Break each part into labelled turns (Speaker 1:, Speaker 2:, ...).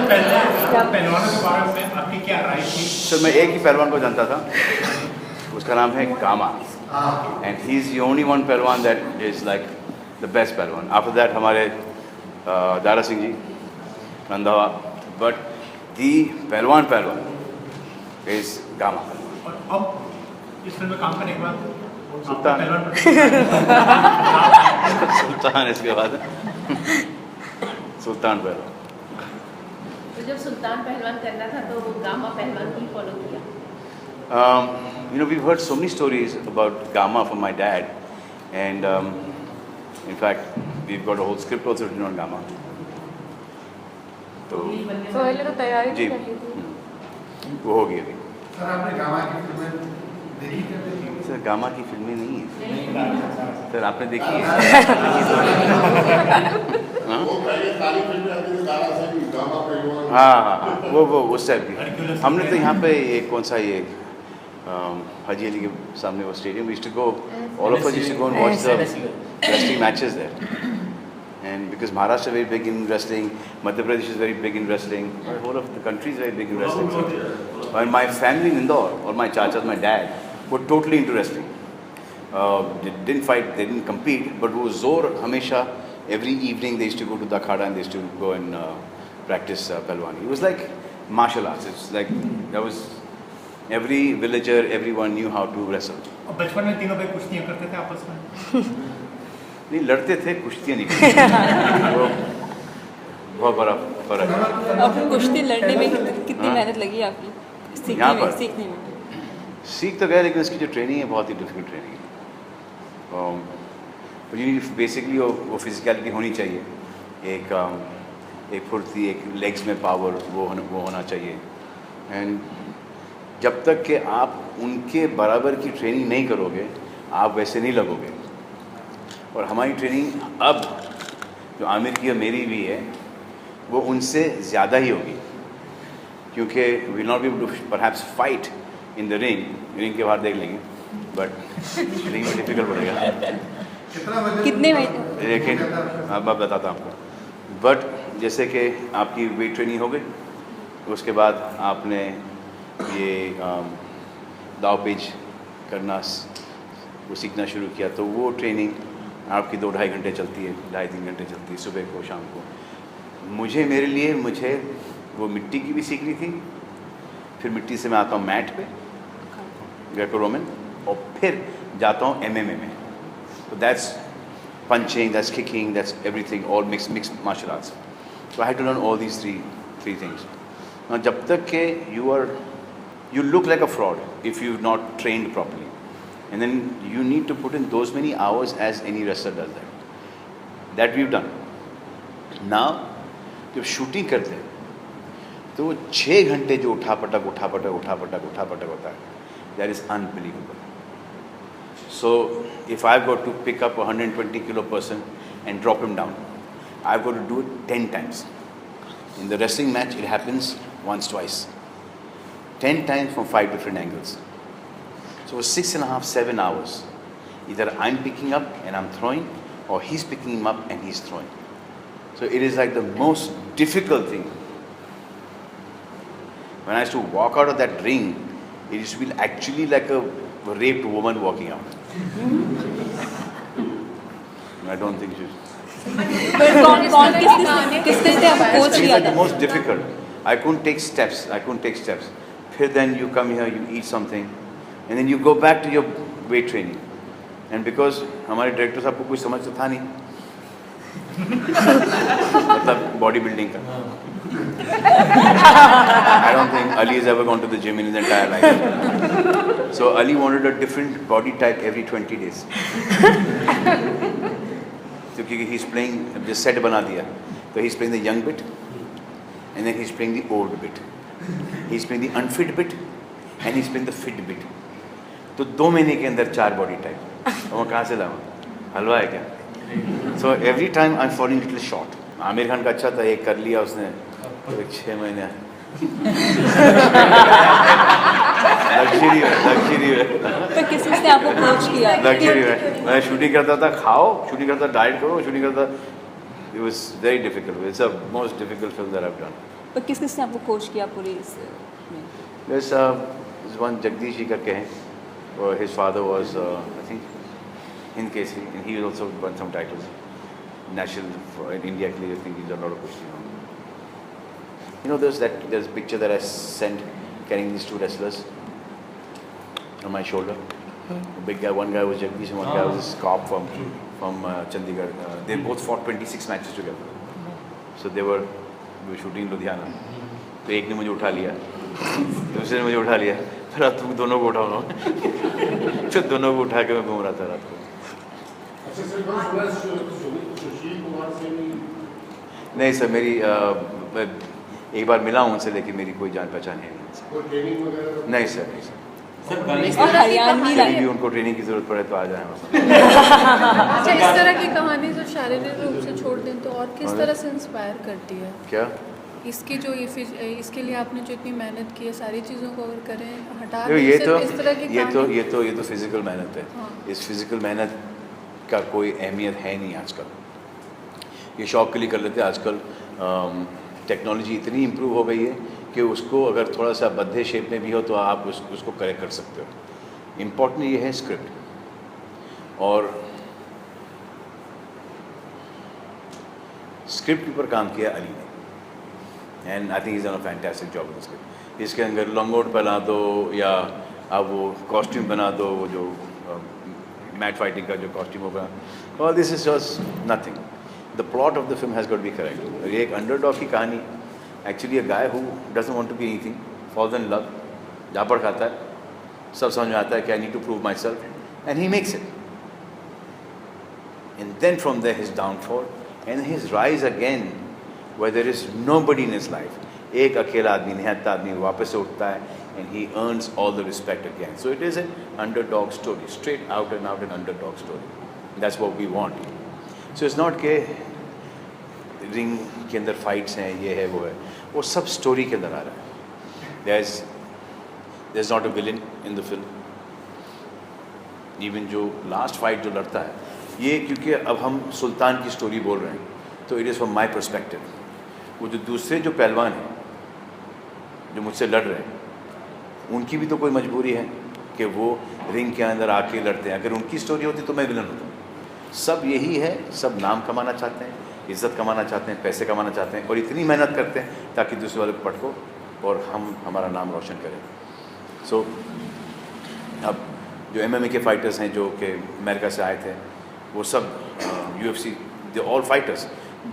Speaker 1: पहलवानों के बारे में आपकी क्या राय थी?
Speaker 2: सर मैं एक ही पहलवान को जानता था, उसका नाम है Gama, and he is the only one पहलवान that is like the best पहलवान. आफ्टर दैट हमारे दारा सिंह जी, रंधावा, बट दी पहलवान इज़ गामा.
Speaker 1: और अब इस फिल्म में काम करने के बाद
Speaker 2: सुल्तान. सुल्तान इसके बाद सुल्तान पहलवान.
Speaker 3: तो जब सुल्तान पहलवान करना था तो वो गामा पहलवान ही फॉलो किया.
Speaker 2: You know, we've heard so many stories about Gama from my dad, and in fact, we've got a whole script also written on Gama. तो
Speaker 4: पहले तो तैयारी
Speaker 2: जी,
Speaker 4: कर ली थी.
Speaker 2: वो हो गई अभी.
Speaker 5: सर आपने गामा की फिल्में देखी क्या देखी?
Speaker 2: सर गामा की फिल्में नहीं है सर, आपने देखी है? हाँ?
Speaker 6: वो पहले सारी फिल्में आती थी दारा सिंह, गामा पहलवान.
Speaker 2: हाँ, वो उस टाइप की. हमने तो यहाँ पे एक कौन सा ये हाजी अली के सामने वो stadium, we used to go, all of us used to go and watch the wrestling matches there. And because Maharashtra is very big in wrestling, Madhya Pradesh is very big in wrestling, the whole of the country is very big in wrestling. And my family in Indore, or my chachas, my dad, were totally into wrestling. They didn't fight, they didn't compete, but वो जोर हमेशा every evening they used to go to the akhada and they used to go and practice Palwani. It was like martial arts. It's like that was every villager, everyone knew how to wrestle.
Speaker 1: और बचपन में तीनों भाई कुश्तियाँ करते थे आपस में?
Speaker 2: नहीं लड़ते थे, कुश्तियाँ नहीं करते. वो बहुत बड़ा फर्क है.
Speaker 4: अब कुश्ती लड़ने में कितनी मेहनत लगी आपकी
Speaker 2: यहाँ पर?
Speaker 4: सीखने में?
Speaker 2: सीख तो गए, लेकिन उसकी जो ट्रेनिंग है बहुत ही डिफिकल्ट ट्रेनिंग है. तो ये बेसिकली वो फिजिकलिटी होनी चाहिए, एक फुर्ती, एक लेग्स में पावर, वो होना चाहिए. एंड जब तक कि आप उनके बराबर की ट्रेनिंग नहीं करोगे, आप वैसे नहीं लगोगे. और हमारी ट्रेनिंग अब जो आमिर की और मेरी भी है, वो उनसे ज़्यादा ही होगी, क्योंकि we not be able to perhaps fight in the ring के बाहर देख लेंगे, बट रिंग में डिफिकल्ट पड़ेगा.
Speaker 5: कितना वजन?
Speaker 4: कितने वेट?
Speaker 2: लेकिन अब मैं बताता हूँ आपको. बट जैसे कि आपकी वेट ट्रेनिंग हो गई, उसके बाद आपने ये दाव पेच करना वो सीखना शुरू किया, तो वो ट्रेनिंग आपकी 2-2.5 घंटे चलती है, 2.5-3 घंटे चलती है, सुबह को शाम को. मुझे वो मिट्टी की भी सीखनी थी. फिर मिट्टी से मैं आता हूँ मैट पे, ग्रेको रोमन, और फिर जाता हूँ MMA में. So that's punching, that's kicking, that's everything, all mixed martial arts. So I had to learn all these three things. Now, जब तक के you look like a fraud if you've not trained properly, and then you need to put in those many hours as any wrestler does that. That we've done. Now, जब shooting करते हैं, तो वो 6 घंटे जो उठा-पटक होता है, that is unbelievable. So if I've got to pick up a 120 kilo person and drop him down, I've got to do it 10 times. In the wrestling match, it happens once, twice. 10 times from 5 different angles. So 6.5-7 hours. Either I'm picking up and I'm throwing, or he's picking him up and he's throwing. So it is like the most difficult thing. When I used to walk out of that ring, it used to be actually like a raped woman walking out. I don't think she's.
Speaker 4: किसने से आपको coach
Speaker 2: It's
Speaker 4: किया
Speaker 2: like the
Speaker 4: था?
Speaker 2: most difficult. I couldn't take steps. Then you come here, you eat something, and then you go back to your weight training. And because हमारे director साहब को कुछ समझ तो था नहीं, मतलब बॉडी बिल्डिंग का. I don't think Ali has ever gone to the gym in his entire life. So Ali wanted a different body type every 20 days. So क्योंकि he's playing, the set बना दिया, so he's playing the young bit, and then he's playing the old bit. He's playing the unfit bit, and he's playing the fit bit. तो 2 महीने के अंदर 4 body type. वो कहाँ से लाऊं? हलवा है क्या? So every time I'm falling little short. Aamir Khan का अच्छा था, एक कर लिया उसने, तो 6 महीने लग्जरी है.
Speaker 4: तो किसने आपको कोच किया?
Speaker 2: लग्जरी है. मैं शूटिंग करता था, खाओ, शूटिंग करता डाइट करो, शूटिंग करता. It was very difficult. It's the most difficult film that I've done.
Speaker 4: पर किस किसने आपको कोच किया पूरी इस में?
Speaker 2: There's one Jagdish ji करके हैं, or his father was I think in Kesari, and he also won some titles, national in India. I think he's done a lot of kushti. You know, there's a picture that I sent carrying these two wrestlers on my shoulder. A big guy, one guy was Jagdish, and one guy was this cop from Chandigarh. They both fought 26 matches together. So we were shooting in Ludhiana. तो एक ने मुझे उठा लिया, दूसरे ने मुझे उठा लिया, फिर अब तुम दोनों को उठाओ ना। फिर दोनों को उठा के मैं घूम रहा था रात को।
Speaker 6: अच्छा सर, बस सुशील कुमार से भी
Speaker 2: नहीं सर, मेरी मैं एक बार मिला हूँ उनसे, लेकिन मेरी कोई जान पहचान है नहीं उनसे।
Speaker 6: कोई ट्रेनिंग वगैरह?
Speaker 2: नहीं सर, नहीं सर।
Speaker 4: और हरियाणवी
Speaker 2: कभी भी उनको ट्रेनिंग की जरूरत पड़े तो आ जाए।
Speaker 7: अच्छा, इस तरह की कहानी जो शारीरिक रूप से छोड़ दें तो और किस तरह से इंस्पायर करती है?
Speaker 2: क्या
Speaker 7: इसकी जो इसके लिए आपने जो इतनी मेहनत की है, सारी चीज़ों को अगर करें, हटा
Speaker 2: देखो,
Speaker 7: दें,
Speaker 2: ये
Speaker 7: सिर्फ इस तरह की कहानी-
Speaker 2: ये तो फिजिकल मेहनत है।
Speaker 7: हाँ।
Speaker 2: इस फिजिकल मेहनत का कोई अहमियत है नहीं आजकल। ये शौक के लिए कर लेते हैं। आजकल टेक्नोलॉजी इतनी इम्प्रूव हो गई है कि उसको अगर थोड़ा सा बद्धे शेप में भी हो तो आप उसको करेक्ट कर सकते हो। इम्पोर्टेंट ये है स्क्रिप्ट, और स्क्रिप्ट के ऊपर काम किया अली ने, and I think is done a fantastic job in script. इसके अंदर लंगोट बना दो या आप वो कॉस्ट्यूम बना दो, वो जो मैट फाइटिंग का जो कॉस्ट्यूम होगा, all this is just nothing. The plot of the film has got be correct. ये एक अंडरडॉग की कहानी, actually a guy who doesn't want to be anything, falls in love, झापड़ खाता है, सब समझ में आता है कि I need to prove myself, and he makes it, and then from there his downfall and his rise again where there is nobody in his life. एक अकेला आदमी, निहत्ता आदमी वापस से उठता है, and he earns all the respect again. So it is an underdog story, straight out and out an underdog story. That's what we want. So it's not के ring के अंदर फाइट्स हैं, ये है वो है, वो सब स्टोरी के अंदर आ रहा है। there's not a villain in the film. Even जो लास्ट फाइट जो लड़ता है, ये क्योंकि अब हम सुल्तान की स्टोरी बोल रहे हैं, तो it is from my perspective. वो जो दूसरे जो पहलवान हैं जो मुझसे लड़ रहे हैं, उनकी भी तो कोई मजबूरी है कि वो रिंग के अंदर आके लड़ते हैं। अगर उनकी स्टोरी होती तो मैं विलन होता। सब यही है, सब नाम कमाना चाहते हैं, इज़्ज़त कमाना चाहते हैं, पैसे कमाना चाहते हैं, और इतनी मेहनत करते हैं ताकि दूसरे वाले को पटको और हम हमारा नाम रोशन करें। सो अब जो MMA के फाइटर्स हैं जो कि अमेरिका से आए थे, वो सब UFC, दे ऑल फाइटर्स,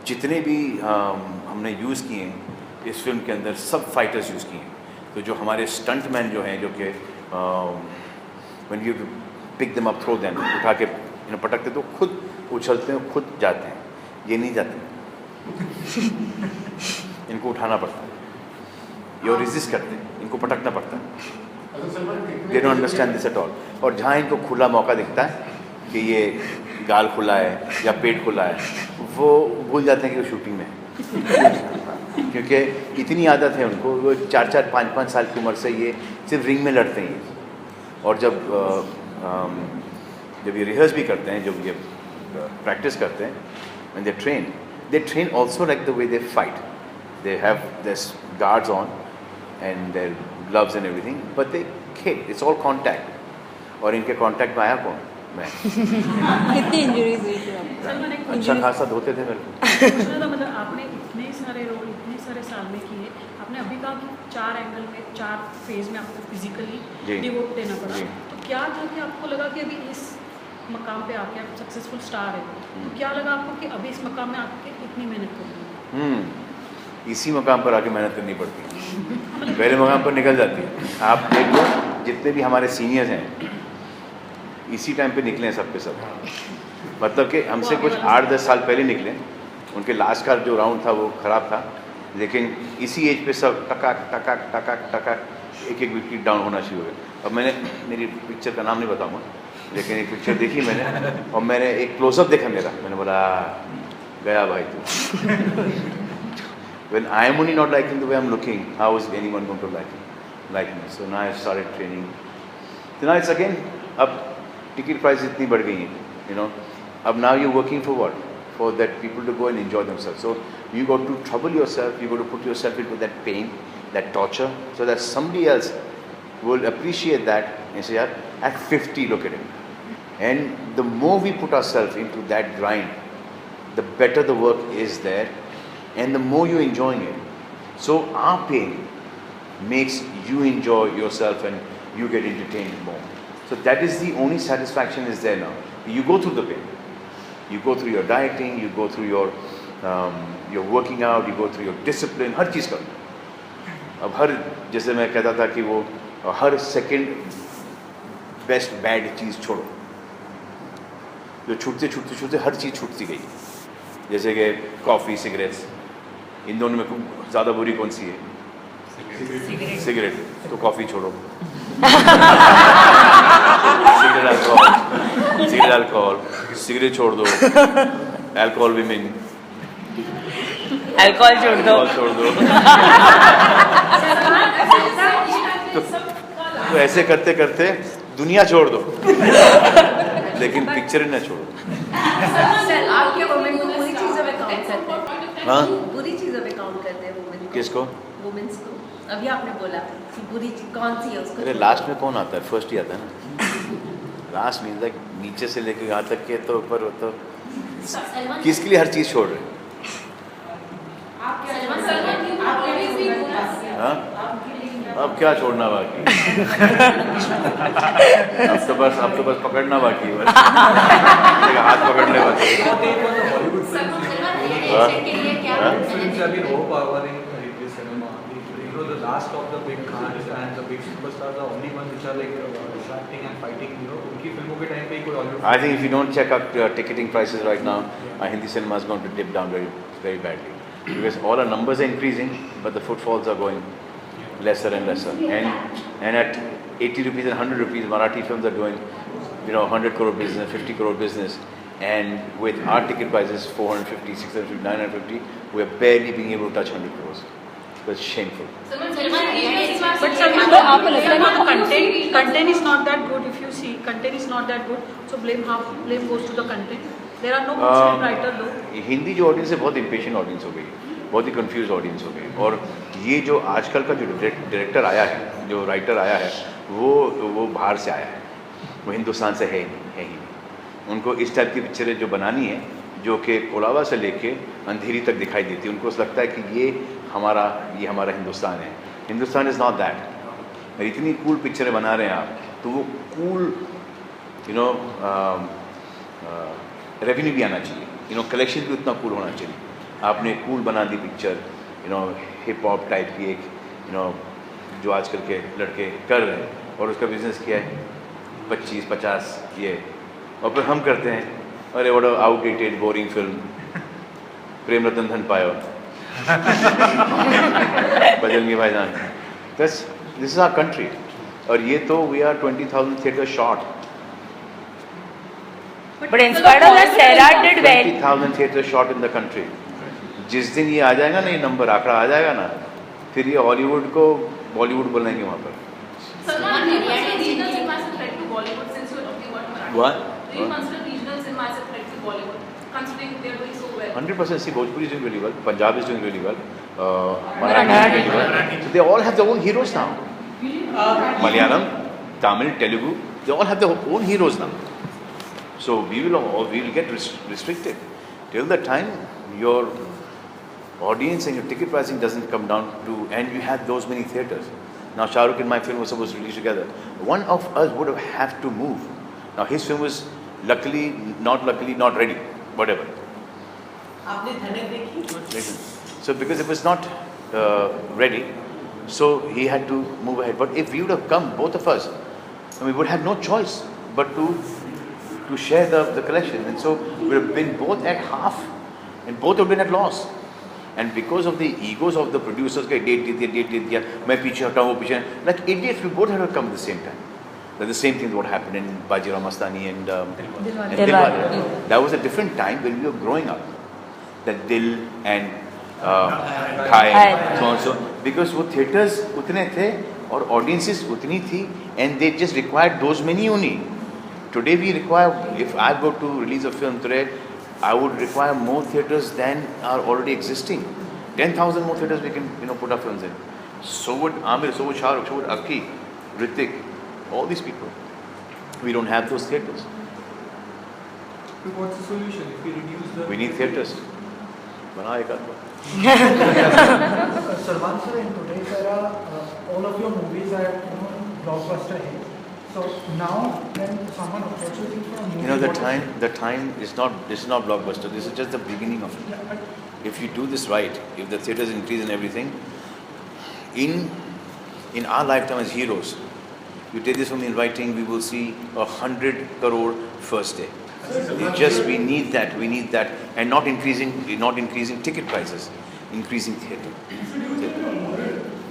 Speaker 2: जितने भी हमने यूज़ किए हैं इस फिल्म के अंदर, सब फाइटर्स यूज़ किए हैं। तो जो हमारे स्टंट मैन जो हैं, जो कि when you pick them up, throw them, उठा के पटकते तो खुद उछलते हैं, खुद जाते हैं, ये नहीं जाते इनको उठाना पड़ता है, ये रेजिस्ट करते हैं, इनको पटकना पड़ता है। They don't understand this at all. और जहाँ इनको खुला मौका दिखता है कि ये गाल खुला है या पेट खुला है, वो भूल जाते हैं कि वो शूटिंग में है। क्योंकि इतनी आदत है उनको, वो 4-4, 5-5 साल की उम्र से ये सिर्फ रिंग में लड़ते हैं। और जब ये रिहर्स भी करते हैं, जब ये प्रैक्टिस करते हैं, when they train also like the way they fight. They have this guards on and their gloves and everything, but they kick. It's all contact. और इनके कांटेक्ट में आया कौन? मैं।
Speaker 4: कितनी इंजरीज हुई थी आपको?
Speaker 8: सर, मैंने एक
Speaker 2: अच्छा खासा धोते थे मेरे को।
Speaker 8: पूछना था, मतलब आपने इतने सारे रोल इतने सारे साल में किए, आपने अभी कहा कि 4 एंगल में, 4 फेज में आपको
Speaker 2: जी।
Speaker 8: फिजिकली डिवोट देना पड़ा।
Speaker 2: जी।
Speaker 8: तो क्या था कि आपको लगा कि अभी इस मकाम पे आके आप सक्सेसफुल स्टार है, तो क्या लगा आपको कि अभी इस मकाम में आके इतनी मेहनत करनी है?
Speaker 2: इसी मकाम पर आके मेहनत करनी पड़ती है, पहले मकाम पर निकल जाती है। आप देख लो, जितने भी हमारे सीनियर्स हैं इसी टाइम पे निकले हैं सब के सब। मतलब कि हमसे कुछ 8-10 साल पहले निकले, उनके लास्ट का जो राउंड था वो ख़राब था, लेकिन इसी एज पे सब टकाक टकाक टकाक टकाक एक विकेट डाउन होना शुरू हो गया। अब मैंने, मेरी पिक्चर का नाम नहीं बताऊँगा, लेकिन एक पिक्चर देखी मैंने, और मैंने एक क्लोजअप देखा मेरा, मैंने बोला गया भाई तू। When I am only not liking the way I'm looking, how is anyone going to like me? So now I started training. So now it's again, अब ticket price इतनी बढ़ गई है, you know. अब now you're working for what? For that people to go and enjoy themselves. So You got to trouble yourself, you got to put yourself into that pain, that torture, so that somebody else will appreciate that and say, yeah, at 50, look at him. And the more we put ourselves into that grind, the better the work is there, and the more you're enjoying it. So our pain makes you enjoy yourself and you get entertained more. So that is the only satisfaction is there now. You go through the pain. You go through your dieting, you go through your working out, you go through your discipline, हर चीज़ का. अब हर, जैसे मैं कहता था कि वो हर second best bad चीज़ छोड़ो, जो छूटते छूटते छूटते हर चीज़ छूटती गई. जैसे कि कॉफ़ी, सिगरेट्स, इन दोनों में ज़्यादा बुरी कौन सी है? सिगरेट. तो कॉफ़ी छोड़ो. सिगरेट अल्कोहल, सिगरेट छोड़ दो. अल्कोहल विमेन,
Speaker 4: अल्कोहल छोड़ दो.
Speaker 2: छोड़ दो. तो ऐसे करते करते दुनिया छोड़ दो, लेकिन पिक्चर न छोड़ो.
Speaker 3: सर आपके वुमेन को बुरी चीज़ों में काउंट करते हैं?
Speaker 2: हाँ,
Speaker 3: बुरी चीज़ों में काउंट करते हैं वुमेन को?
Speaker 2: किसको?
Speaker 3: वुमेन्स को. अभी आपने बोला कि बुरी चीज़ कौन सी है उसको?
Speaker 2: अरे लास्ट में कौन आता है? फर्स्ट ही आता है ना. लास्ट में तक नीचे से लेकर यहाँ तक के तो ऊपर तो किसके लिए हर चीज़ छोड़ रहे हैं? हाँ? अब क्या छोड़ना बाकी? अब तो बस पकड़ना बाकी है. बस हाथ पकड़ने बाकी.
Speaker 9: Films have been overpowering Hindi cinema. The last of the big Khans and the big superstars are only ones which are like acting and fighting. उनकी फिल्मों के टाइम पे कोई Hollywood.
Speaker 2: I think if you don't check out ticketing prices right now, Hindi cinema is going to dip down very, very badly. Because all our numbers are increasing, but the footfalls are going lesser and lesser. And at 80 rupees and 100 rupees, Marathi films are doing, 100 crore business, 50 crore business. And with our ticket prices 450, 650, 950, we are barely being able to touch 100 crores. It's shameful.
Speaker 8: But Salman, आपको लगता है ना content is not that good. If you see content is not that good, so blame goes to the content. There are no good screenwriter though.
Speaker 2: Hindi जो audience है बहुत impatient audience हो गई, बहुत ही कंफ्यूज ऑडियंस हो गई. और ये जो आजकल का जो डायरेक्टर आया है, जो राइटर आया है, वो बाहर से आया है, वो हिंदुस्तान से है ही नहीं. उनको इस टाइप की पिक्चरें जो बनानी है, जो कि कोलाबा से लेके अंधेरी तक दिखाई देती है, उनको लगता है कि ये हमारा हिंदुस्तान है. Hindustan is not that. इतनी कूल पिक्चरें बना रहे हैं आप, तो वो कूल रेवेन्यू भी आना चाहिए, कलेक्शन भी उतना कूल होना चाहिए. आपने कूल बना दी पिक्चर, हिप हॉप टाइप की एक, जो आजकल के लड़के कर रहे हैं, और उसका बिजनेस किया है 25-50 ये, और फिर हम करते हैं अरे what outdated boring film, Prem Ratan Dhan Payo, Bajrangi Bhaijaan. This is our country. और ये तो we are 20,000 theatre short.
Speaker 4: But in spite of that, Sairat did well.
Speaker 2: 20,000 theatre shot in the country. जिस दिन ये आ जाएगा ना, ये नंबर आंकड़ा आ जाएगा ना, फिर ये हॉलीवुड को बॉलीवुड बोलेंगे वहाँ पर.
Speaker 3: Salman, do you consider regional cinema as a threat to Bollywood since you are talking about Marathi?
Speaker 2: What?
Speaker 3: Do you consider regional cinema as a threat to Bollywood, considering they are doing so well?
Speaker 2: 100%. See, Bhojpuri is doing really well, Punjab is doing really well, Marathi is doing really well. So they all have their own heroes now. Malayalam, Tamil, Telugu, they all have their own heroes now. So we will get restricted till the time your audience and your ticket pricing doesn't come down to, and you have those many theatres. Now Shah Rukh and my film was supposed to release together. One of us would have to move. Now his film was luckily not ready, whatever.
Speaker 3: आपने धनक देखी?
Speaker 2: So because it was not ready, so he had to move ahead. But if we would have come, both of us, we would have no choice but to share the collection. And so we would have been both at half, and both would have been at loss. And because of the egos of the producers, date diya, मैं पीछे हटाऊँ, वो पीछे, like idiots, we both had to come at the same time. That's the same thing what happened in Bajirao Mastani and Dilwale. That was a different time when we were growing up. That Dil and Khai, so on so. Because वो theatres उतने थे और audiences उतनी थी, and they just required those many only. Today we require, if I go to release a film today, I would require more theatres than are already existing. 10,000 more theatres we can, put our films in. So would Amir, so would Shah Rukh, so would Aki, Hrithik, all these people. We don't have those theatres.
Speaker 9: So what's the solution if we reduce the?
Speaker 2: We need theatres. Bana ek aadha.
Speaker 10: Salman sir, in today's era, all of your movies are blockbuster hits. So now, when someone approaches you for a movie,
Speaker 2: The time is not blockbuster. This is just the beginning of it. If you do this right, if the theatres increase and everything, in our lifetime as heroes, you take this from the inviting, we will see 100 crore first day. We need that, and not increasing ticket prices, increasing theatre.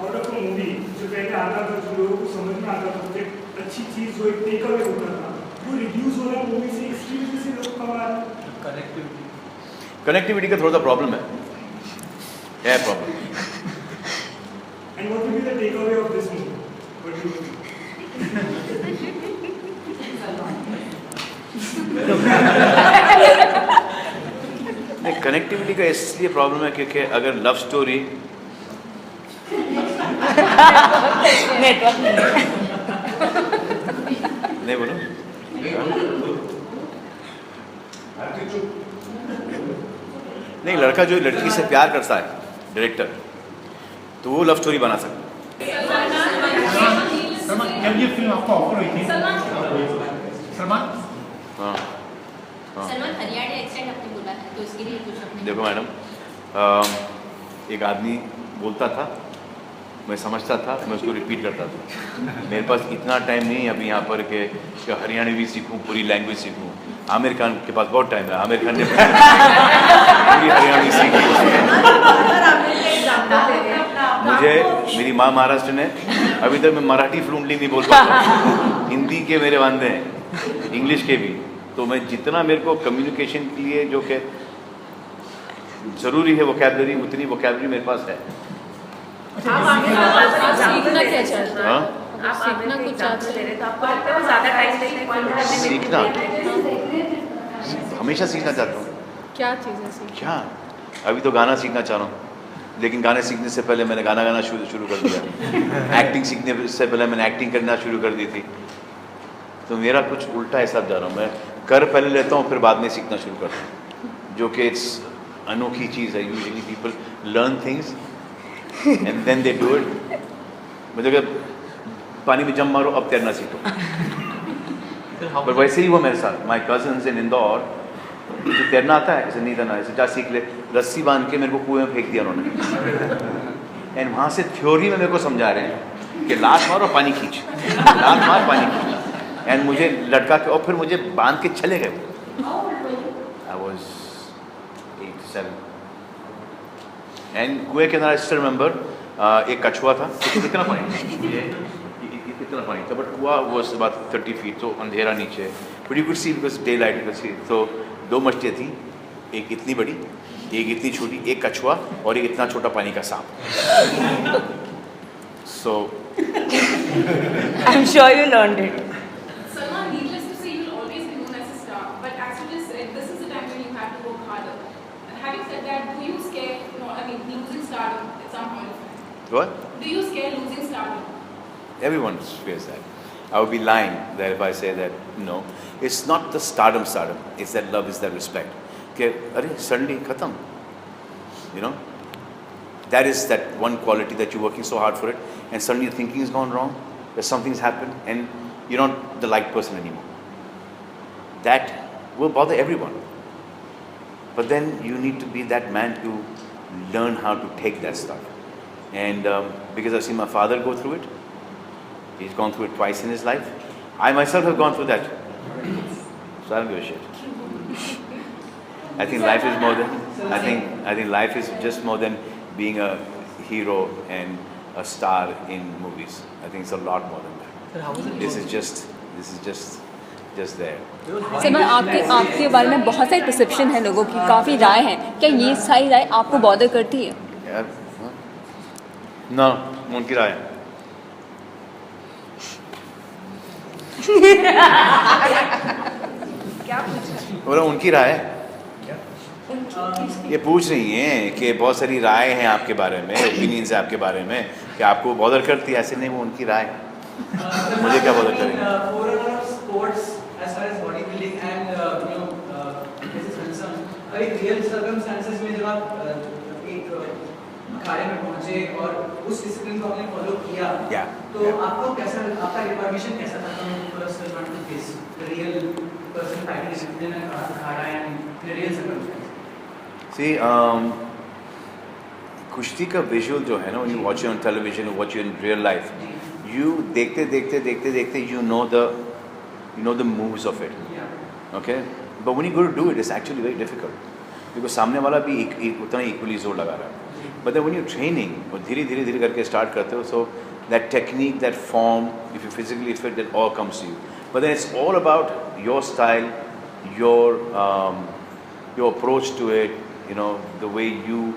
Speaker 11: और अपना movie जो पहले आता था, जो लोगों को समझ में आता था, एक अच्छी चीज जो एक टेक अवे होता था, वो रिड्यूस हो रहा है मूवी से, इसकी वजह से लोग कमाल
Speaker 2: कनेक्टिविटी का थोड़ा सा प्रॉब्लम है problem.
Speaker 11: And what will be the take away of this movie? What do you
Speaker 2: नहीं, कनेक्टिविटी का इसलिए प्रॉब्लम है क्योंकि अगर लव स्टोरी
Speaker 4: नेटवर्क
Speaker 2: नहीं बोलो नहीं, लड़का जो लड़की से प्यार करता है डायरेक्टर, तो वो लव स्टोरी बना सकता है.
Speaker 1: सलमान, जब ये फिल्म आपको ऑफर हुई थी, सलमान
Speaker 3: हरियाणा एक्सेंट आपने बोला है, तो इसके लिए कुछ अपने
Speaker 2: देखो मैडम, एक आदमी बोलता था, मैं समझता था, मैं उसको रिपीट करता था. मेरे पास इतना टाइम नहीं है अभी यहाँ पर कि हरियाणवी सीखूँ, पूरी लैंग्वेज सीखूँ. आमिर खान के पास बहुत टाइम है. आमिर खान ने पूरी हरियाणवी सीखी. मेरी माँ महाराष्ट्र ने, अभी तक मैं मराठी फ्लुएंटली नहीं बोल पाता. हिंदी के मेरे वांदे हैं, इंग्लिश के भी. तो मैं जितना मेरे को कम्युनिकेशन के लिए जो कि ज़रूरी है वोकैबलरी, उतनी वोकैबलरी मेरे पास है.
Speaker 7: सीखना क्या चाहते हैं?
Speaker 3: आप
Speaker 7: सीखना कुछ चाहते हैं
Speaker 3: तो आपको लगता है ज़्यादा टाइम
Speaker 2: सीखना, हमेशा सीखना चाहता हूँ.
Speaker 7: क्या चीज़ें सीखना?
Speaker 2: क्या, अभी तो गाना सीखना चाह रहा हूँ, लेकिन गाने सीखने से पहले मैंने गाना शुरू कर दिया. एक्टिंग सीखने से पहले मैंने एक्टिंग करना शुरू कर दी थी. तो मेरा कुछ उल्टा हिसाब जा रहा हूँ. मैं कर पहले लेता हूँ, फिर बाद में सीखना शुरू करता हूँ, जो कि इट्स अनोखी चीज़ है. Usually people learn things and then they do it. मतलब पानी में जंप मारो, अब तैरना सीखो. पर वैसे ही हुआ मेरे साथ. माई कजन्स इन इंदौर, मुझे तैरना आता है, ऐसे नहीं तैरना, ऐसे जा सीख ले. रस्सी बांध के मेरे को कुएं में फेंक दिया उन्होंने. एंड वहाँ से थ्योरी में मेरे को समझा रहे हैं कि लात मारो पानी खींच, लात मार पानी खींच. एंड मुझे लटका के और फिर मुझे बांध के चले गए. I was 8-7. एंड कुएं के अंदर आई स्टिल रिमेंबर एक कछुआ था. कितना पानी, इतना पानी था, बट कुआ वॉज अबाउट 30 feet, तो अंधेरा नीचे, but you could see because day light you could see. तो 2 मछलियाँ थी, एक इतनी बड़ी, एक इतनी छोटी, एक कछुआ और एक इतना छोटा पानी का सांप. So
Speaker 4: I am sure you learned it.
Speaker 3: Salman, needless to say, you will always be known as a star. But actually, this is the time when you have to work harder. And having said that, do you scare, losing stardom at some point of time?
Speaker 2: what?
Speaker 3: Do you scare losing stardom?
Speaker 2: Everyone fears that. I would be lying that if I say that no. It's not the stardom. It's that love, it's that respect. Okay, arey, suddenly khatam. That is that one quality that you're working so hard for it, and suddenly your thinking has gone wrong. There's something's happened, and you're not the liked person anymore. That will bother everyone. But then you need to be that man to learn how to take that stuff. And because I've seen my father go through it, he's gone through it twice in his life. I myself have gone through that. So I don't give a shit. I think life is more than, I think life is just more than being a hero and a star in movies. I think it's a lot more than that. This is just there.
Speaker 4: Salman, आपके बारे में बहुत सारी perception है लोगों की, काफ़ी राय हैं. क्या ये सारी राय आपको बॉदर करती है?
Speaker 2: यार ना, उनकी राय.
Speaker 3: क्या पूछा?
Speaker 2: बोला उनकी राय है. ये पूछ रही हैं कि बहुत सारी राय हैं आपके बारे में, ओपिनियंस है आपके बारे में, कि आपको बॉदर करती है। ऐसे नहीं, वो उनकी राय है, मुझे क्या बॉदर करेंगे।
Speaker 12: Sports as far as bodybuilding and this is concerned, एक real circumstances में जब आप एक अखाड़े में पहुंचे और उस डिसिप्लिन को आपने फॉलो किया, तो आपको कैसा, आपका रिकॉर्डिनेशन कैसा था first one two face the real person fighting in an Akhara and in real circumstances?
Speaker 2: See, कुश्ती का विजुअल जो है ना, when you watch it on television, you watch it in real life, you देखते you know the moves of it, okay? But when you go to do it, it's actually very difficult because सामने वाला भी उतना ही equally जोर लगा रहा है. But then when you're training, और धीरे करके start करते हो, so that technique, that form, if you're physically fit, that all comes to you. But then it's all about your style, your approach to it, you know, the way you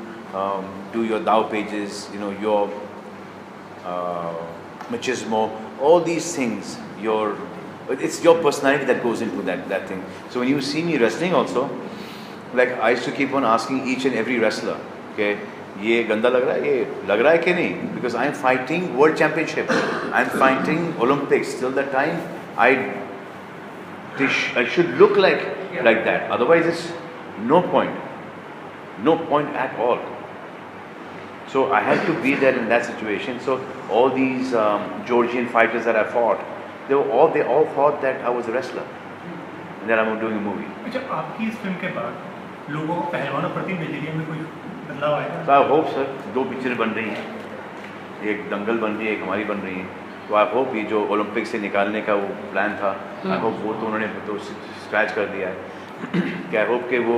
Speaker 2: do your Dao pages, you know, your machismo, all these things, it's your personality that goes into that thing. So when you see me wrestling also, like I used to keep on asking each and every wrestler, okay, ये गंदा लग रहा है कि नहीं? Because I'm fighting world championship, I'm fighting Olympics. Till that time, I should look like that. Otherwise, it's no point at all. So I had to be there in that situation. So all these Georgian fighters that I fought, they all thought that I was a wrestler and that I'm doing a movie.
Speaker 1: अच्छा, आपकी इस film के बाद लोगों को पहलवानों प्रति नजरिए में कोई बदलाव आएगा?
Speaker 2: So I hope sir, 2 picture बन रही हैं, एक दंगल बन रही है, एक हमारी बन रही है. तो I hope ये जो ओलंपिक से निकालने का वो प्लान था, I hope वो तो उन्होंने तो स्क्रैच कर दिया है. कि I hope कि वो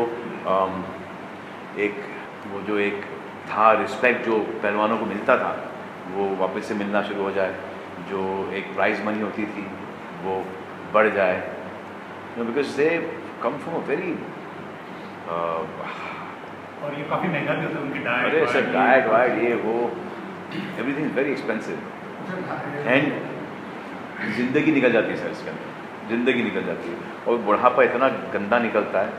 Speaker 2: एक था रिस्पेक्ट जो पहलवानों को मिलता था, वो वापस से मिलना शुरू हो जाए. जो एक प्राइज मनी होती थी वो बढ़ जाए, because they come from a very
Speaker 1: और ये काफ़ी महंगा भी होता है उनकी डाइट.
Speaker 2: अरे सर, डाइट वाइट ये वो everything is very expensive and जिंदगी निकल जाती है सर इसके अंदर, जिंदगी निकल जाती है. और बुढ़ापा इतना गंदा निकलता है.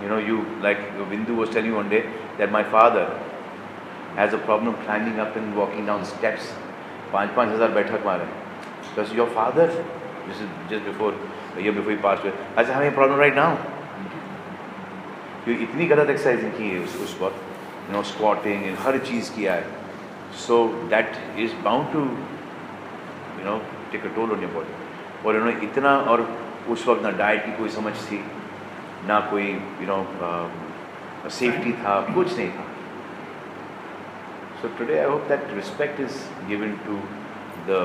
Speaker 2: You know, like Bindu was telling you one day that my father has a problem climbing up and walking down steps. 5,000 बैठक मारे. Because your father, this is just before, a year before he passed away, has having a problem right now. इतनी गलत exercising की है उस वक्त, you know, squatting and हर चीज़ किया है. So that is bound to, you know, take a toll on your body. और उन्होंने इतना, और उस वक्त ना डाइट की कोई समझ थी, ना कोई, you know, सेफ्टी था, कुछ नहीं था. So today I hope that respect is given to the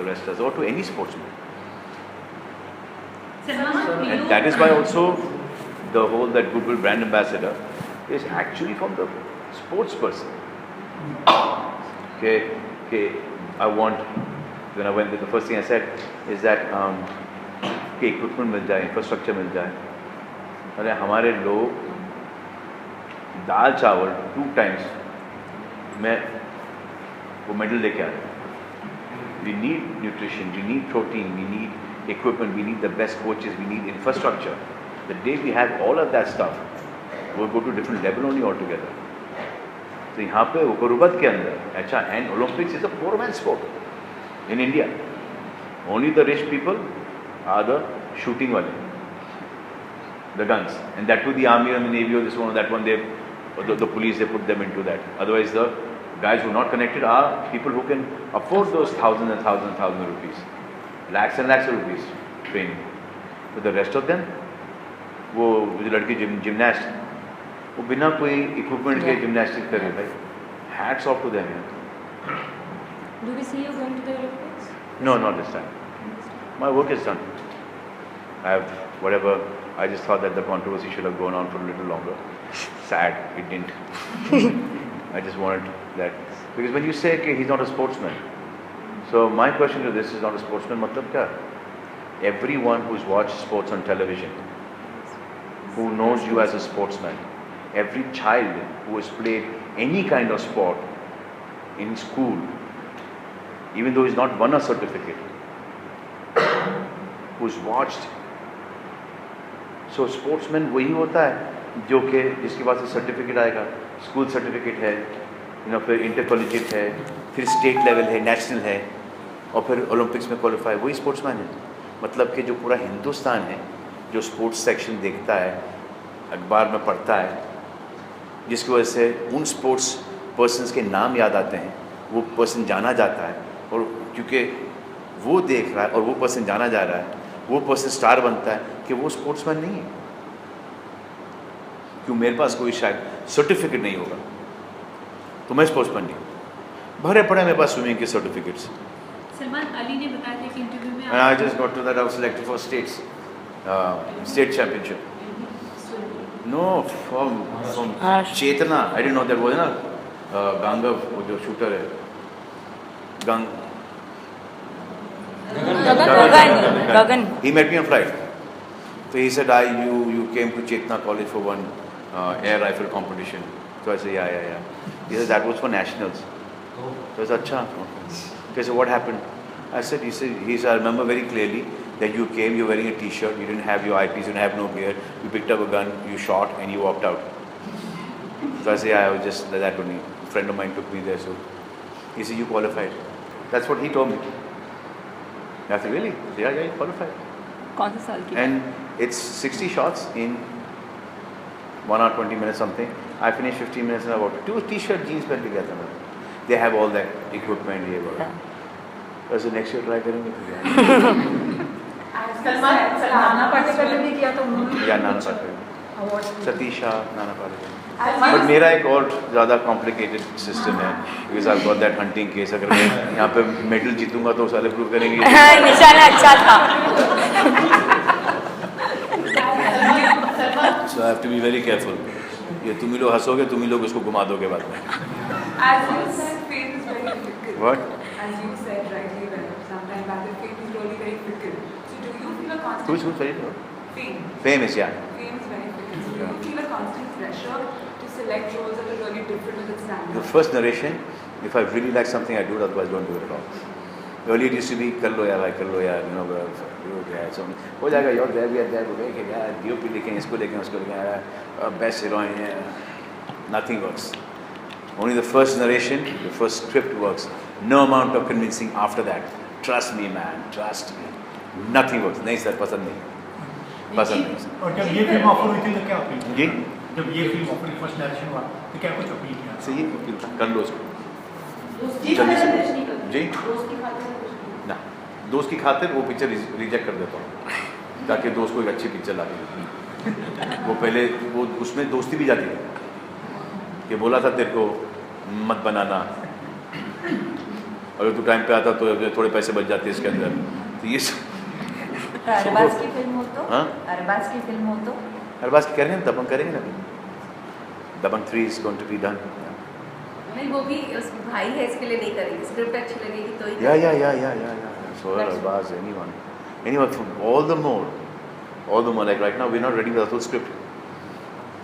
Speaker 2: wrestlers or to any sportsman. And that is why also the whole that Goodwill brand ambassador is actually from the sports person. Okay, I want, when I went there, the first thing I said is that equipment मिल जाए, infrastructure मिल जाए. अरे हमारे लोग दाल चावल 2 times में वो medal लेके आते हैं. We need nutrition, we need protein, we need equipment, we need the best coaches, we need infrastructure. The day we have all of that stuff, we'll go to different level only altogether. तो यहाँ पे गुरुबत के अंदर, अच्छा, and Olympics is a poor-man sport in India. Only the rich people are the shooting wale, the guns, and that too the army and the navy or this one or that one, the police, they put them into that. Otherwise the guys who are not connected are people who can afford those thousands and thousands and thousands of rupees, lakhs and lakhs of rupees training. But the rest of them, वो जो लड़के gymnast, वो बिना कोई equipment के gymnastic कर रहे भाई. Hats off to them.
Speaker 4: Do we see you going to the Olympics?
Speaker 2: No, not this time. My work is done. I have whatever. I just thought that the controversy should have gone on for a little longer. Sad, it didn't. I just wanted that, because when you say okay, he's not a sportsman, so my question to this is not a sportsman. मतलब क्या? Everyone who's watched sports on television, who knows you as a sportsman, every child who has played any kind of sport in school, even though he's not won a certificate, who's watched. So sportsman वही होता है जो कि जिसके पास certificate आएगा, school certificate है, फिर inter collegiate है, फिर स्टेट लेवल है, नेशनल है, और फिर ओलंपिक्स में क्वालिफाई, वही स्पोर्ट्समैन है। मतलब कि जो पूरा हिंदुस्तान है जो स्पोर्ट्स सेक्शन देखता है, अखबार में पढ़ता है, जिसकी वजह से उन स्पोर्ट्स पर्सन्स के नाम याद आते हैं, वो पर्सन जाना जाता है, और क्योंकि वो देख रहा है और वो पर्सन जाना जा रहा है, वो पर्सन स्टार बनता है कि वो स्पोर्ट्समैन नहीं है। क्यों मेरे पास कोई शायद सर्टिफिकेट नहीं होगा तो मैं स्पोर्ट्समैन नहीं, भरे पड़े मेरे पास स्विमिंग के सर्टिफिकेट्स।
Speaker 8: सलमान अली ने बताया था कि इंटरव्यू में
Speaker 2: And I just got to that I was selected for state championship. No, from Chetna. I didn't know that was ना गांगव, वो जो शूटर है,
Speaker 4: गगन.
Speaker 2: He met me on flight. So he said, you came to Chetna College for one air rifle competition. So I said, yeah. He said, that was for nationals. So I said, अच्छा. He said, what happened? I said, he said, I remember very clearly that you came, you were wearing a t-shirt, you didn't have your eyepiece, you didn't have no gear, you picked up a gun, you shot and you walked out. So I said, yeah, I was just like that only. A friend of mine took me there, so he said, you qualified. That's what he told me. I said, really? Yeah, you qualified.
Speaker 4: कौन सा साल की?
Speaker 2: And it's 60 shots in 1 hour 20 minutes something. I finished 15 minutes in about 2 t-shirt jeans पहन के गया था मैं. They have all that equipment ये वो. So next year try करेंगे फिर.
Speaker 8: नाना पाटेकर ने भी किया था उन्होंने.
Speaker 2: या नाना पाटेकर. सतीशा नाना पाटेकर. But मेरा एक और ज़्यादा complicated system है, because I've got that hunting case. अगर मैं यहाँ पे medal जीतूँगा तो साले prove करेंगे.
Speaker 4: निशाना अच्छा था.
Speaker 2: So I have to be very careful. ये तुम ही लोग हंसोगे, तुम ही लोग उसको घुमा दोगे बाद में.
Speaker 13: As you said, fame is very fickle.
Speaker 2: What?
Speaker 13: As you said rightly well, sometime back that fame is really very fickle. So do you feel a constant...
Speaker 2: Who's very good?
Speaker 13: Fame.
Speaker 2: Famous, yeah.
Speaker 13: Fame is very fickle. So do you feel a constant pressure to select roles that are really different with its standards?
Speaker 2: The first narration, if I really like something, I do it, otherwise don't do it at all. Earlier it used to be, कर लो यार, you know, so हो जाएगा, you're there, we are there, यार, DOP लिखें, इसको लिखें, उसको लिखें, यार, best heroine है, nothing works. Only the first narration, the first script works. No amount of convincing after that. Trust me, man, trust me. Nothing works. नहीं sir, पसंद नहीं. पसंद नहीं.
Speaker 1: और जब ये फिल्म ऑफर हुई थी तो क्या अपील किया?
Speaker 2: जी?
Speaker 1: जब ये फिल्म ऑफर फर्स्ट नरेशन हुआ तो क्या कुछ अपील किया?
Speaker 2: सही है, कर लो उसको. जल्दी से. जी? ना, दोस्त की खातिर वो पिक्चर रिजेक्ट कर देता हूँ, ताकि दोस्त को एक अच्छी पिक्चर ला के. वो पहले वो उसमें दोस्ती भी जाती है कि बोला था तेरे को मत बनाना, अगर तू टाइम पे आता तो थोड़े पैसे बच जाते इसके अंदर. तो ये
Speaker 13: अरबाज की फिल्म हो तो?
Speaker 2: हाँ?
Speaker 13: अरबाज की फिल्म हो तो?
Speaker 2: अरबाज की करेंगे, दबंग करेंगे ना. दबंग 3 is going to be done.
Speaker 13: नहीं, वो भी उस भाई है, इसके लिए नहीं करेंगे. स्क्रिप्ट अच्छी लगेगी तो ही.
Speaker 2: Yeah. Sohail, Arbaz, anyone from all the more. Like right now we're not ready with Atul script.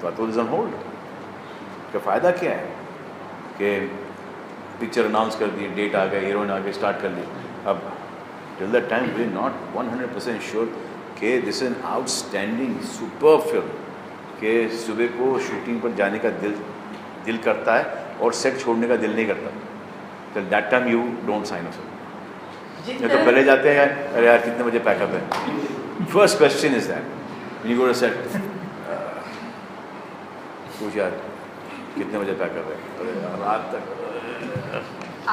Speaker 2: So Atul is on hold. क्या फ़ायदा क्या है कि पिक्चर अनाउंस कर दी, डेट आ गया, हीरोइन आ गई, स्टार्ट कर ली. अब till that time we're not 100% sure कि this is an outstanding super film कि सुबह को शूटिंग पर जाने का दिल करता है और सेट छोड़ने का दिल नहीं करता. Till that time you don't sign up. ये तो पहले जाते हैं, अरे यार कितने बजे पैकअप है. First question is that when you go to set, पूछ यार कितने बजे पैकअप है, अरे रात तक.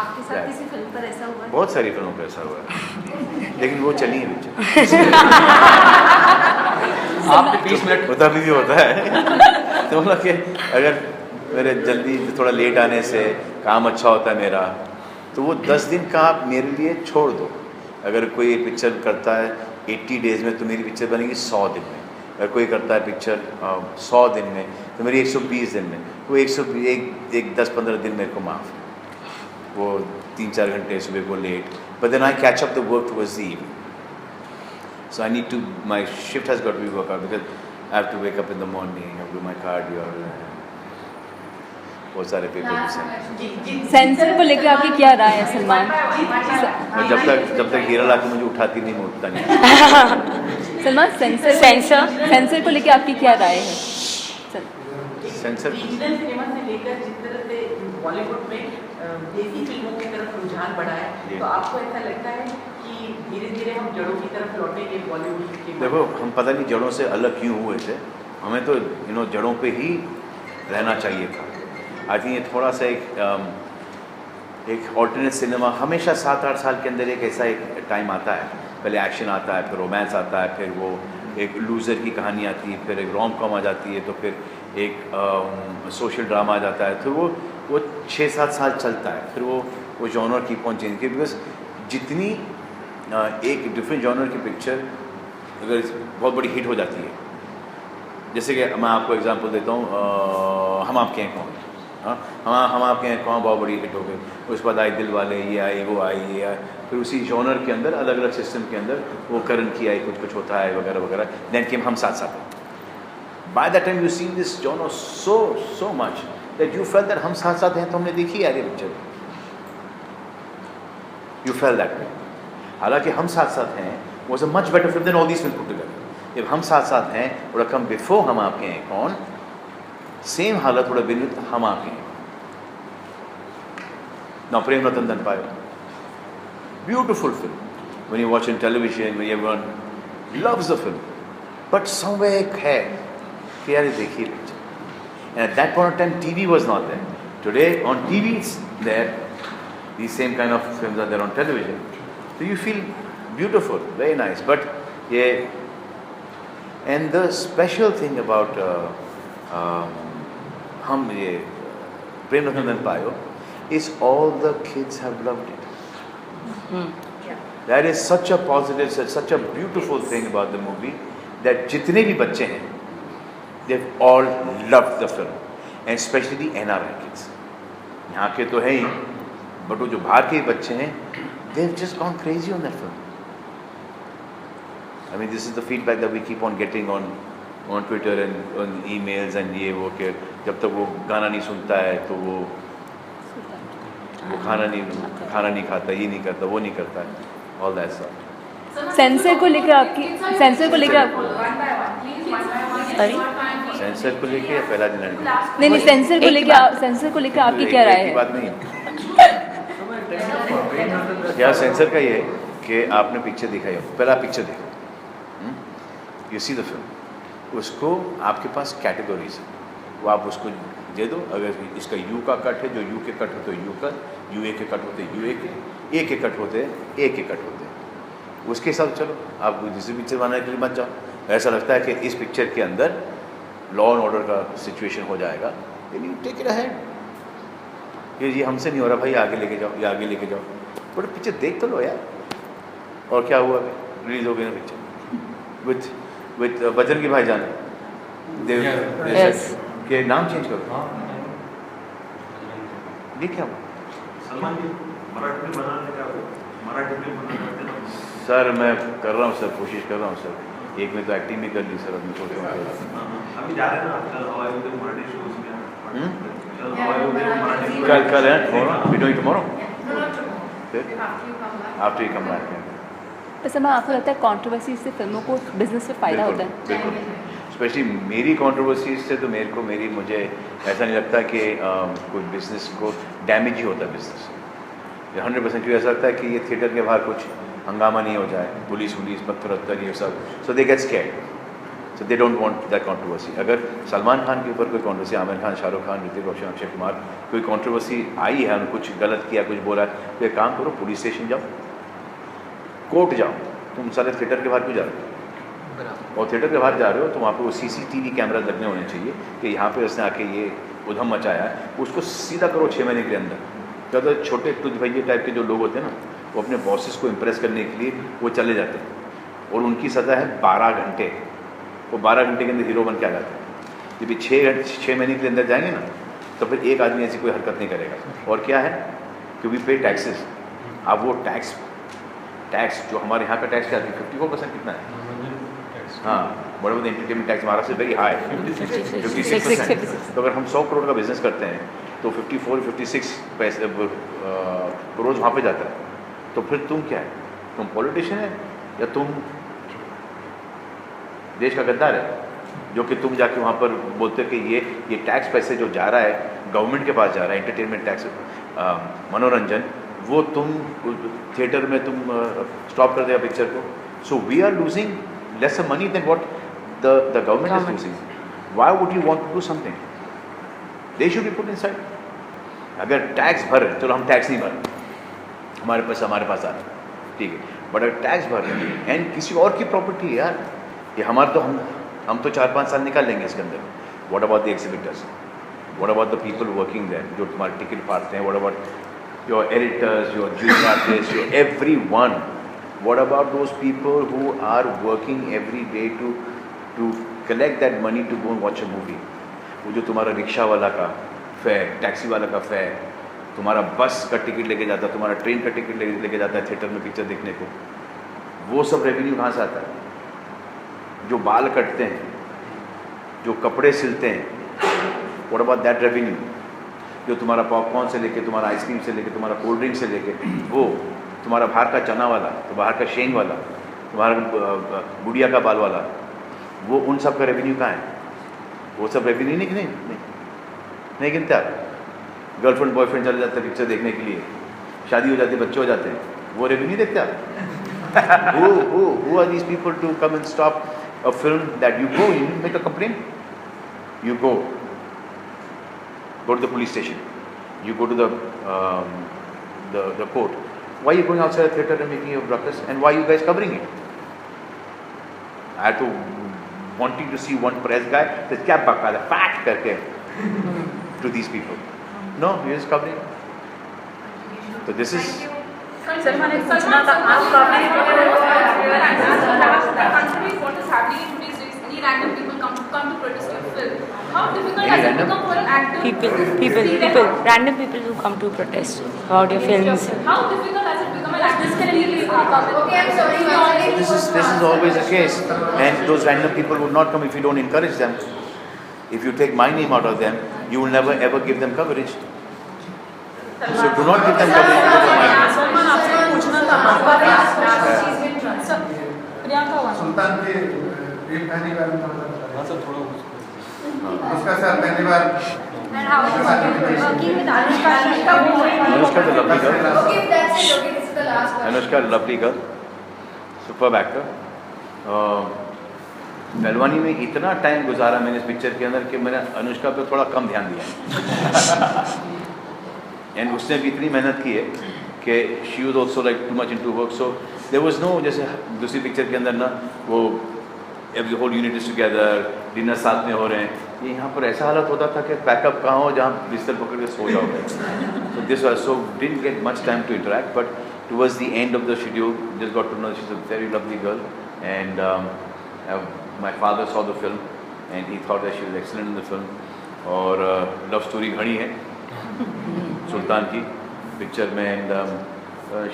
Speaker 13: आपके साथ किसी फिल्म पर ऐसा हुआ है?
Speaker 2: बहुत सारी फिल्मों पर ऐसा हुआ है, लेकिन वो चली है पिक्चर.
Speaker 9: आपने 20 मिनट
Speaker 2: होता भी होता है. तो मतलब कि अगर मेरे जल्दी थोड़ा लेट आने से काम अच्छा होता है मेरा, तो वो 10 दिन का आप मेरे लिए छोड़ दो. अगर कोई पिक्चर करता है 80 डेज़ में तो मेरी पिक्चर बनेगी 100 दिन में. अगर कोई करता है पिक्चर 100 दिन में तो मेरी 120 दिन में. वो 10-15 दिन मेरे को माफ़. वो 3-4 घंटे सुबह को late, but then I catch up the work towards the evening. So I need to, my shift has got to be work out because I have to wake up in the morning, I have to do my cardio, बहुत सारे papers हैं.
Speaker 4: Sensor को लेकर आपकी क्या राय है सलमान?
Speaker 2: जब तक हीरा लाके मुझे उठाती नहीं, मैं उठता नहीं.
Speaker 4: सलमान, सेंसर को लेकर आपकी क्या राय है?
Speaker 2: सेंसर
Speaker 14: रीजनल सिनेमा से लेकर जिस तरह से बॉलीवुड में देसी फिल्मों की तरफ रुझान बढ़ा है, तो आपको ऐसा लगता है कि धीरे धीरे हम जड़ों की तरफ लौटेंगे बॉलीवुड के?
Speaker 2: देखो, हम पता नहीं जड़ों से अलग क्यों हुए थे, हमें तो जड़ों पे ही रहना चाहिए था। आई थिंक ये थोड़ा सा एक ऑल्टरनेट सिनेमा हमेशा 7-8 साल के अंदर एक ऐसा एक टाइम आता है, पहले एक्शन आता है, फिर रोमांस आता है, फिर वो एक लूज़र की कहानी आती है, फिर एक रोम कॉम आ जाती है, तो फिर एक सोशल ड्रामा आ जाता है, फिर वो 6-7 साल चलता है, फिर वो जॉनर की पहुँचेंगे। बिकॉज जितनी एक डिफरेंट जॉनर की पिक्चर अगर बहुत बड़ी हिट हो जाती है, जैसे कि मैं आपको एग्जांपल देता हूँ, हम आपके हैं कौन, हम आपके हैं कौन बहुत बड़ी हिट हो गई, उसके बाद आई दिल वाले, ये आई, वो आई, ये आई, फिर उसी जॉनर के अंदर अलग अलग सिस्टम के अंदर वो करण की आई, कुछ होता है वगैरह वगैरह, देन केम हम साथ साथ। By that time you seen this genre so much that you felt that हम साथ साथ हैं तो हमने देखी यार ये picture, you felt that way. हालांकि हम साथ साथ हैं was a much better film than all these film put together. जब हम साथ साथ हैं और कम बिफोर हम आपके हैं कौन, सेम हालत थोड़ा विनित हम आपके हैं। Now प्रेम रतन धन पायो, beautiful film. When you watch on television, when everyone loves the film, but somewhere एक है कि यार देखिए picture. And at that point of time, TV was not there. Today on TV it's there. These same kind of films are there on television. So you feel beautiful, very nice. But yeah, and the special thing about हम ये प्रेम रतन धन पायो is all the kids have loved it. That is such a positive, such a beautiful thing about the movie that जितने भी बच्चे हैं, they've all loved the film, and especially the NRI kids. यहाँ के तो हैं ही, but वो जो बाहर के बच्चे हैं, they've just gone crazy on that film. I mean, this is the feedback that we keep on getting on Twitter and on emails and ये वो कि जब तक वो गाना नहीं सुनता है तो वो खाना नहीं खाता, ये नहीं करता, वो नहीं करता है, all that stuff.
Speaker 4: सेंसर को लेकर आपकी सेंसर को लेकर
Speaker 2: सेंसर को लेकर या पहला दिन
Speaker 4: नहीं सेंसर को लेकर आपकी क्या राय है?
Speaker 2: बात नहीं क्या सेंसर का ये कि आपने पिक्चर दिखाई हो, पहला पिक्चर देखो, यू सी द फिल्म, उसको आपके पास कैटेगरीज है, वो आप उसको दे दो। अगर इसका यू का कट है, जो यू के कट होते यू का, यू ए के कट होते यू ए के कट होते ए के कट होते, उसके हिसाब चलो। आप दूसरी पिक्चर बनाने के लिए मत जाओ। ऐसा लगता है कि इस पिक्चर के अंदर लॉ एंड ऑर्डर का सिचुएशन हो जाएगा, लेकिन यू टेक इट अहेड कि ये हमसे नहीं हो रहा भाई, आगे लेके जाओ, ये आगे लेके जाओ, बट पिक्चर देख तो लो यार। और क्या हुआ, अभी रिलीज हो गई ना पिक्चर विथ बजरंगी भाईजान, के नाम चेंज करो, ये क्या हुआ?
Speaker 15: सलमान जी मराठी में बनाने का, मराठी में बनाने
Speaker 2: सर मैं कर रहा हूँ सर, कोशिश कर रहा हूँ सर। एक में तो एक्टिंग भी कर ली सर, अभी सोच रहा हूँ
Speaker 15: अभी जा रहे हैं ना कल हवाई उद्योग मराठी शोज में,
Speaker 2: कल है we doing tomorrow after you come back.
Speaker 4: बस हमें आपको लगता है कंट्रोवर्सी से फिल्मों को बिजनेस में फ़ायदा होता है?
Speaker 2: बिल्कुल, स्पेशली मेरी कंट्रोवर्सी से तो मुझे ऐसा नहीं लगता कि कोई बिजनेस को डैमेज ही होता है बिजनेस 100%। क्यों ऐसा लगता है कि ये थिएटर के बाहर कुछ हंगामा नहीं हो जाए, पुलिस पत्थर ये सब, so they get scared, so they don't want that controversy. अगर सलमान खान के ऊपर कोई कंट्रोवर्सी, आमिर खान, शाहरुख खान, ऋतिक रोशन, अक्षय कुमार, कोई कंट्रोवर्सी आई है, कुछ गलत किया, कुछ बोला, तो एक काम करो, पुलिस स्टेशन जाओ, कोर्ट जाओ, तुम सारे थिएटर के बाहर क्यों जा रहे हो? और थिएटर के बाहर जा रहे हो तो वहाँ पे वो CCTV कैमरा लगने होने चाहिए कि यहाँ पे उसने आके ये उधम मचाया है, उसको सीधा करो 6 महीने के अंदर। क्या तो छोटे तुझ भैया टाइप के जो लोग होते हैं ना, वो अपने बॉसेस को इम्प्रेस करने के लिए वो चले जाते हैं और उनकी सज़ा है 12 घंटे। वो 12 घंटे के अंदर हीरो बन के आ जाते हैं। जब 6 महीने के अंदर जाएंगे ना, तो फिर एक आदमी ऐसी कोई हरकत नहीं करेगा। और क्या है कि वी पे टैक्सेस। अब वो टैक्स जो हमारे यहाँ का टैक्स क्या है, 54% कितना है? हाँ, बड़े बड़े एंटरटेनमेंट टैक्स महाराष्ट्र से वेरी हाई 56%। तो अगर हम 100 करोड़ का बिजनेस करते हैं तो 54-56 पैसे करोड़ वहाँ पे जाता है। तो फिर तुम क्या है? तुम पॉलिटिशियन है या तुम देश का गद्दार है? जो कि तुम जाके वहाँ पर बोलते हो कि ये टैक्स पैसे जो जा रहा है गवर्नमेंट के पास जा रहा है, एंटरटेनमेंट टैक्स, मनोरंजन, वो तुम थिएटर में तुम स्टॉप कर देगा पिक्चर को. So we are losing lesser money than what the government is losing. Why would you want to do something? They should be put inside. अगर टैक्स भर रहे, चलो हम टैक्स नहीं भर, हमारे पास आ रहा है, ठीक है, बट अगर टैक्स भर रहे हैं एंड किसी और की प्रॉपर्टी है यार, ये हमारे तो हम तो 4-5 साल निकाल लेंगे इसके अंदर. What about the exhibitors, what about the people working there, जो तुम्हारे टिकट फाड़ते हैं, what about your editors, your junior artist, your everyone. What about those people who are working every day to collect that money to go and watch a movie? वो जो तुम्हारा rickshaw वाला का fair, taxi वाला का fair, तुम्हारा बस का टिकट लेके जाता है, तुम्हारा ट्रेन का टिकट लेके जाता है थिएटर में पिक्चर देखने को, वो सब रेवेन्यू कहाँ से आता है? जो बाल कटते हैं, जो कपड़े सिलते हैं, what about that revenue? जो तुम्हारा पॉपकॉर्न से लेके, तुम्हारा आइसक्रीम से लेके, तुम्हारा कोल्ड ड्रिंक से लेके, वो तुम्हारा बाहर का चना वाला, तो बाहर का शेंग वाला, तुम्हारा गुड़िया का बाल वाला, वो उन सब का रेवेन्यू कहाँ है? वो सब रेवेन्यू नहीं गिनते आप. गर्लफ्रेंड बॉयफ्रेंड चले जाते हैं पिक्चर देखने के लिए, शादी हो जाती है, बच्चे हो जाते हैं, वो रेवेन्यू देखते आप? who are these people to come and stop a film that you go, you make a complaint, you go to the police station, you go to the court. Why are you going outside a theatre and making a ruckus? And why are you guys covering it? I had to wanting to see one press guy says क्या बकायदा fat करके to these people. No, he is covering. So this is.
Speaker 8: Salman एक पूछना था आपका.
Speaker 3: What is happening in today's days? Any random people come to protest your film. How difficult has it become for an actor?
Speaker 4: Random people who come to protest about your films.
Speaker 3: How difficult has it become an actor? Okay, I'm sorry.
Speaker 2: This is always the case, and those random people would not come if you don't encourage them. If you take my name out of them, you will never ever give them coverage. So do not give them coverage because of my name.
Speaker 8: Salman आपसे पूछना था. प्रियंका
Speaker 5: सुल्तान के प्रेम कहानी बारे में थोड़ा उसका सर पहली बार
Speaker 2: Anushka lovely girl, superb actor. पहलवानी में इतना टाइम गुजारा मैंने इस पिक्चर के अंदर कि मैंने अनुष्का पे थोड़ा कम ध्यान दिया. एंड उसने भी इतनी मेहनत की है कि she was also like too much into work. So there was no, जैसे दूसरी पिक्चर के अंदर ना वो every whole unit is together, dinner साथ में हो रहे हैं, ये यहाँ पर ऐसा हालत होता था कि पैकअप कहाँ हो जहाँ बिस्तर पकड़ के सो जाओगे. So this was so didn't get much time to interact, but towards the end of the schedule just got to know she is a very lovely girl. And my father saw the film and he thought that she was excellent in the film. और love story घड़ी है सुल्तान की picture में, and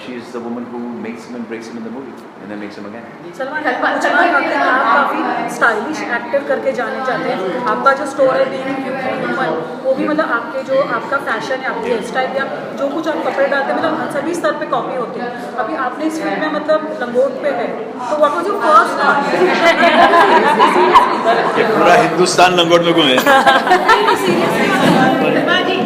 Speaker 2: she is the woman who makes him and breaks him in the movie and then makes him again.
Speaker 8: Salman आप काफ़ी stylish actor करके जाने जाते हैं. आपका जो स्टोर है बीइंग ह्यूमन, वो भी मतलब आपके जो आपका फैशन है, आपकी हेयर स्टाइल या जो कुछ आप कपड़े डालते हैं, मतलब सभी स्तर पे कॉपी होते हैं. अभी आपने इस फिल्म में मतलब लंगोट पे है, तो व्हाट वाज योर फर्स्ट
Speaker 2: पूरा हिंदुस्तान लंगोट में घूमे.